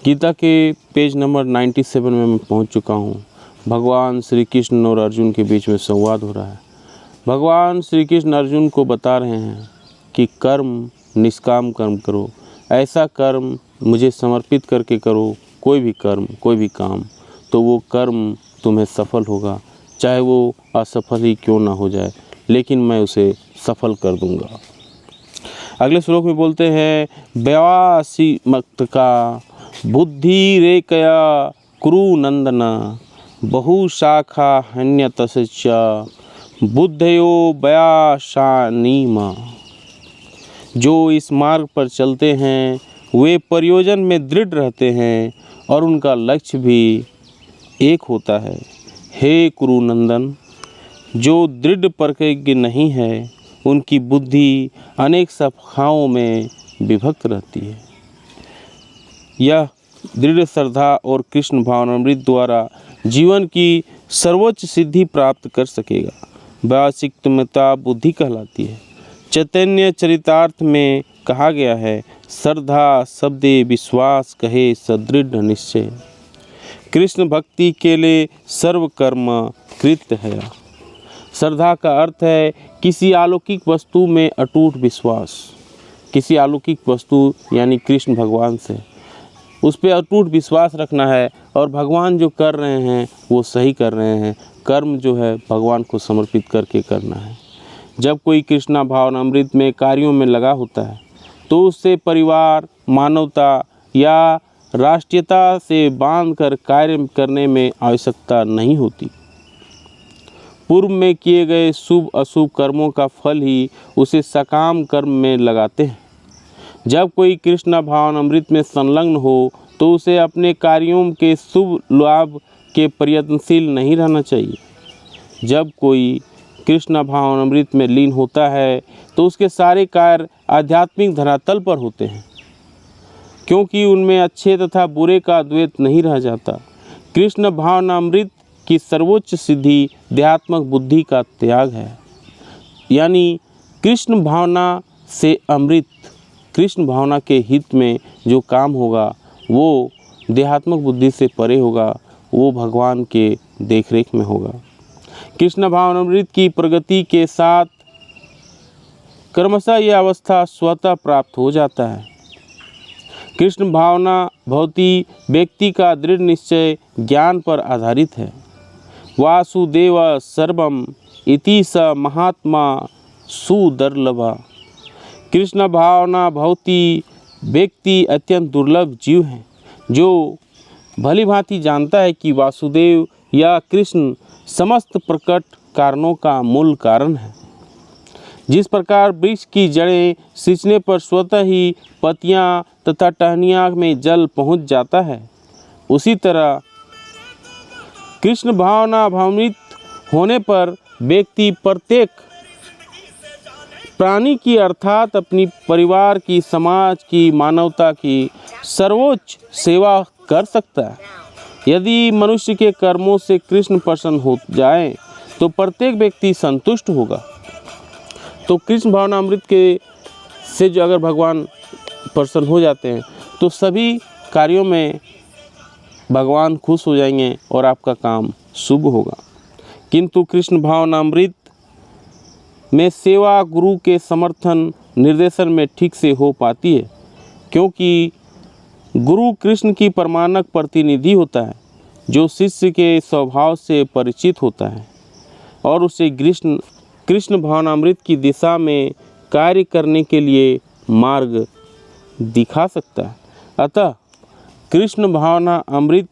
गीता के page number 97 में मैं पहुंच चुका हूं। भगवान श्री कृष्ण और अर्जुन के बीच में संवाद हो रहा है। भगवान श्री कृष्ण अर्जुन को बता रहे हैं कि कर्म, निष्काम कर्म करो, ऐसा कर्म मुझे समर्पित करके करो, कोई भी कर्म, कोई भी काम, तो वो कर्म तुम्हें सफल होगा, चाहे वो असफल ही क्यों ना हो जाए, लेकिन मैं उसे सफल कर दूंगा। अगले श्लोक में बोलते हैं, व्यासी मक्त का बुद्धि रेकया कुरु नंदना बहुशाखा हन्यतस्य बुद्धयो व्यासानीमा। जो इस मार्ग पर चलते हैं वे प्रयोजन में दृढ़ रहते हैं और उनका लक्ष्य भी एक होता है। हे कुरुनंदन, जो दृढ़ प्रज्ञ नहीं है उनकी बुद्धि अनेक शाखाओं में विभक्त रहती है। यह दृढ़ श्रद्धा और कृष्ण भावनामृत द्वारा जीवन की सर्वोच्च सिद्धि प्राप्त कर सकेगा। व्यासिकता बुद्धि कहलाती है। चैतन्य चरितार्थ में कहा गया है, श्रद्धा शब्दे विश्वास कहे सदृढ़ निश्चय। कृष्ण भक्ति के लिए सर्व कर्म कृत है। श्रद्धा का अर्थ है किसी अलौकिक वस्तु में अटूट विश्वास। किसी अलौकिक वस्तु यानी कृष्ण भगवान से उस पर अटूट विश्वास रखना है और भगवान जो कर रहे हैं वो सही कर रहे हैं। कर्म जो है भगवान को समर्पित करके करना है। जब कोई कृष्णा भावनामृत में कार्यों में लगा होता है तो उससे परिवार, मानवता या राष्ट्रीयता से बांधकर कार्य करने में आवश्यकता नहीं होती। पूर्व में किए गए शुभ अशुभ कर्मों का फल ही उसे सकाम कर्म में लगाते हैं। जब कोई कृष्णा भावनामृत में संलग्न हो तो उसे अपने कार्यों के शुभ लाभ के प्रयत्नशील नहीं रहना चाहिए। जब कोई कृष्णा भावनामृत में लीन होता है तो उसके सारे कार्य आध्यात्मिक धरातल पर होते हैं, क्योंकि उनमें अच्छे तथा बुरे का द्वैत नहीं रह जाता। कृष्ण भावनामृत की सर्वोच्च सिद्धि देहात्मक बुद्धि का त्याग है। यानी कृष्ण भावना से अमृत, कृष्ण भावना के हित में जो काम होगा वो देहात्मक बुद्धि से परे होगा, वो भगवान के देखरेख में होगा। कृष्ण भावनामृत की प्रगति के साथ क्रमशः यह अवस्था स्वतः प्राप्त हो जाता है। कृष्ण भावना भवती व्यक्ति का दृढ़ निश्चय ज्ञान पर आधारित है। वासुदेव सर्वम इति स महात्मा सुदुर्लभ। कृष्ण भावना भवती व्यक्ति अत्यंत दुर्लभ जीव है जो भली भांति जानता है कि वासुदेव या कृष्ण समस्त प्रकट कारणों का मूल कारण है। जिस प्रकार वृक्ष की जड़ें सिंचने पर स्वतः ही पत्तियां तथा टहनियाँ में जल पहुंच जाता है, उसी तरह कृष्ण भावना भावनित होने पर व्यक्ति प्रत्येक प्राणी की अर्थात अपनी परिवार की, समाज की, मानवता की सर्वोच्च सेवा कर सकता है। यदि मनुष्य के कर्मों से कृष्ण प्रसन्न हो जाए तो प्रत्येक व्यक्ति संतुष्ट होगा। तो कृष्ण भावनामृत के से जो अगर भगवान प्रसन्न हो जाते हैं तो सभी कार्यों में भगवान खुश हो जाएंगे और आपका काम शुभ होगा। किंतु कृष्ण भावनामृत में सेवा गुरु के समर्थन निर्देशन में ठीक से हो पाती है, क्योंकि गुरु कृष्ण की परमानक प्रतिनिधि होता है जो शिष्य के स्वभाव से परिचित होता है और उसे कृष्ण भावनामृत की दिशा में कार्य करने के लिए मार्ग दिखा सकता है। अतः कृष्ण भावना अमृत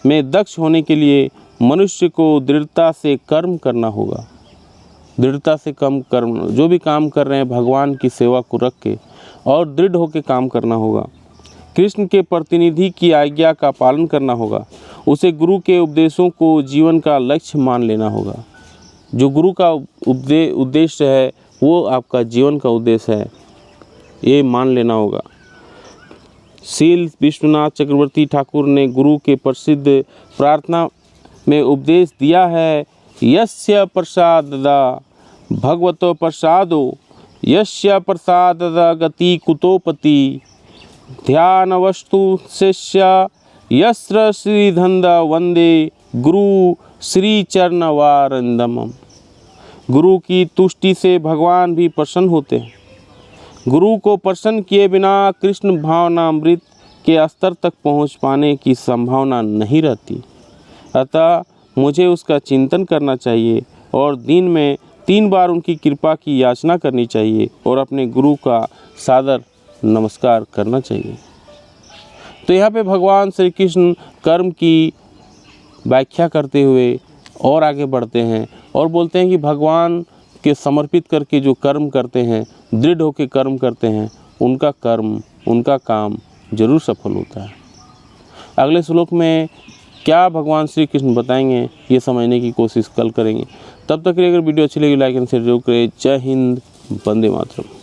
में दक्ष होने के लिए मनुष्य को दृढ़ता से कर्म करना होगा। दृढ़ता से कर्म जो भी काम कर रहे हैं भगवान की सेवा को रख के और दृढ़ होकर काम करना होगा। कृष्ण के प्रतिनिधि की आज्ञा का पालन करना होगा। उसे गुरु के उपदेशों को जीवन का लक्ष्य मान लेना होगा। जो गुरु का उद्देश्य है वो आपका जीवन का उद्देश्य है, ये मान लेना होगा। शील विश्वनाथ चक्रवर्ती ठाकुर ने गुरु के प्रसिद्ध प्रार्थना में उपदेश दिया है, यस्य प्रसाददा भगवतो प्रसादो यस्य प्रसाददा गति कुतोपति ध्यानवस्तु शिष्य यस्त्र श्रीधन्द वंदे गुरु श्री चरणवारंदम। गुरु की तुष्टि से भगवान भी प्रसन्न होते हैं। गुरु को प्रसन्न किए बिना कृष्ण भावनामृत के स्तर तक पहुंच पाने की संभावना नहीं रहती। अतः मुझे उसका चिंतन करना चाहिए और दिन में 3 बार उनकी कृपा की याचना करनी चाहिए और अपने गुरु का सादर नमस्कार करना चाहिए। तो यहाँ पे भगवान श्री कृष्ण कर्म की व्याख्या करते हुए और आगे बढ़ते हैं और बोलते हैं कि भगवान के समर्पित करके जो कर्म करते हैं, दृढ़ होकर कर्म करते हैं, उनका कर्म, उनका काम जरूर सफल होता है। अगले श्लोक में क्या भगवान श्री कृष्ण बताएंगे, ये समझने की कोशिश कल करेंगे। तब तक के लिए अगर वीडियो अच्छी लगी लाइक एंड शेयर जरूर करें। जय हिंद, वंदे मातरम।